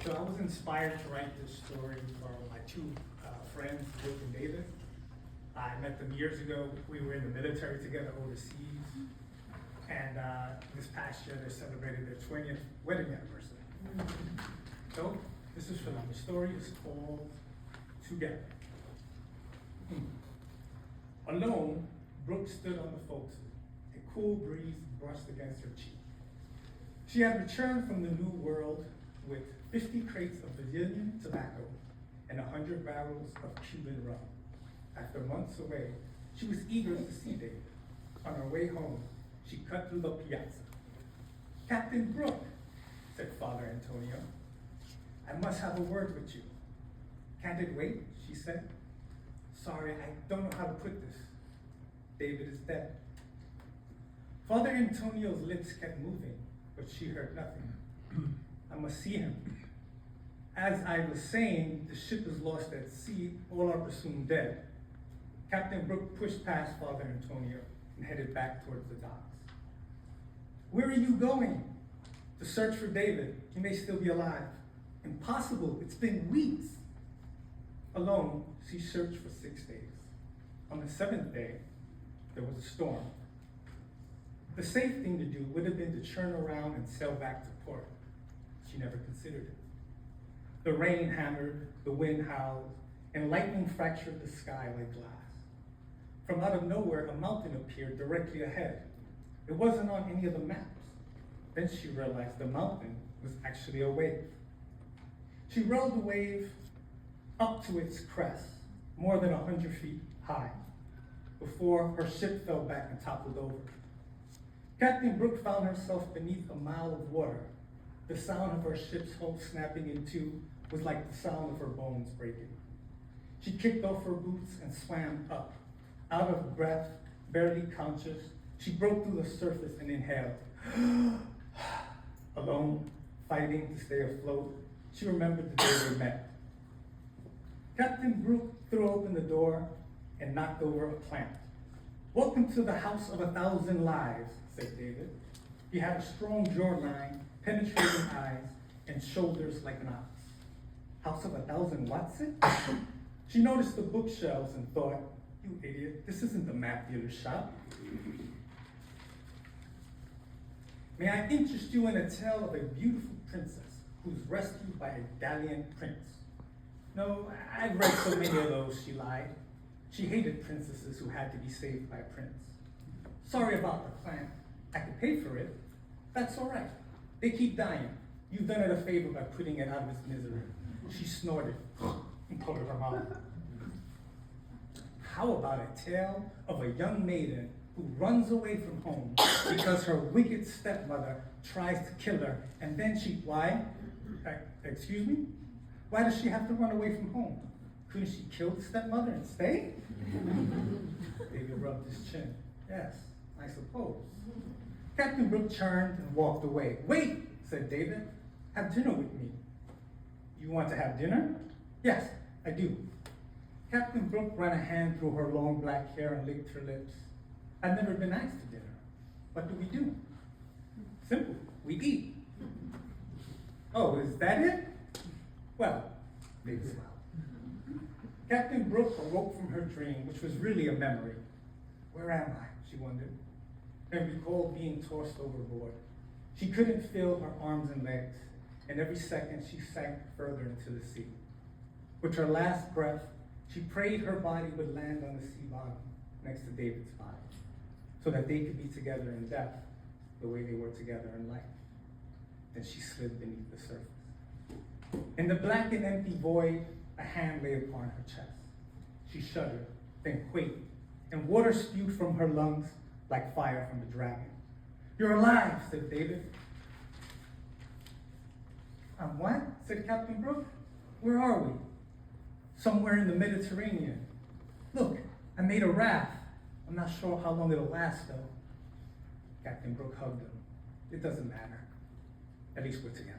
So I was inspired to write this story for my two friends, Luke and David. I met them years ago. We were in the military together overseas. And this past year, they celebrated their 20th wedding anniversary. So this is for them. The story is called Together. Alone, Brooke stood on the forecastle. A cool breeze brushed against her cheek. She had returned from the New World with 50 crates of Brazilian tobacco and 100 barrels of Cuban rum. After months away, she was eager to see David. On her way home, she cut through the piazza. "Captain Brooke," said Father Antonio, "I must have a word with you." "Can't it wait?" she said. "Sorry, I don't know how to put this. David is dead." Father Antonio's lips kept moving, but she heard nothing. "I must see him. As I was saying, the ship is lost at sea, all are presumed dead." Captain Brooke pushed past Father Antonio and headed back towards the docks. "Where are you going?" "To search for David. He may still be alive." "Impossible, it's been weeks." Alone, she searched for 6 days. On the 7th day, there was a storm. The safe thing to do would have been to turn around and sail back to port. She never considered it. The rain hammered, the wind howled, and lightning fractured the sky like glass. From out of nowhere, a mountain appeared directly ahead. It wasn't on any of the maps. Then she realized the mountain was actually a wave. She rode the wave up to its crest, more than 100 feet high, before her ship fell back and toppled over. Captain Brooke found herself beneath a mile of water. The sound of her ship's hull snapping in two was like the sound of her bones breaking. She kicked off her boots and swam up. Out of breath, barely conscious, she broke through the surface and inhaled. Alone, fighting to stay afloat, she remembered the day they met. Captain Brooke threw open the door and knocked over a plant. "Welcome to the House of 1,000 Lives," said David. He had a strong jawline, penetrating eyes, and shoulders like an ox. "House of 1,000 Watson?" She noticed the bookshelves and thought, "You idiot, this isn't the map dealer's shop." "May I interest you in a tale of a beautiful princess who's rescued by a valiant prince?" "No, I've read so many of those," she lied. She hated princesses who had to be saved by a prince. "Sorry about the plant. I could pay for it." "That's all right. They keep dying. You've done it a favor by putting it out of its misery." She snorted and covered her mouth. "How about a tale of a young maiden who runs away from home because her wicked stepmother tries to kill her, and then why? Excuse me? Why does she have to run away from home? Couldn't she kill the stepmother and stay?" David rubbed his chin. "Yes, I suppose." Captain Brooke turned and walked away. "Wait," said David. "Have dinner with me." "You want to have dinner?" "Yes, I do." Captain Brooke ran a hand through her long black hair and licked her lips. "I've never been asked to dinner. What do we do?" "Simple, we eat." "Oh, is that it?" "Well," David smiled. Captain Brooke awoke from her dream, which was really a memory. "Where am I?" she wondered, and recalled being tossed overboard. She couldn't feel her arms and legs, and every second she sank further into the sea. With her last breath, she prayed her body would land on the sea bottom next to David's body, so that they could be together in death the way they were together in life. Then she slid beneath the surface. In the black and empty void, a hand lay upon her chest. She shuddered, then quaked, and water spewed from her lungs like fire from a dragon. "You're alive," said David. "I'm what?" said Captain Brooke. "Where are we?" "Somewhere in the Mediterranean. Look, I made a raft. I'm not sure how long it'll last, though." Captain Brooke hugged him. "It doesn't matter. At least we're together."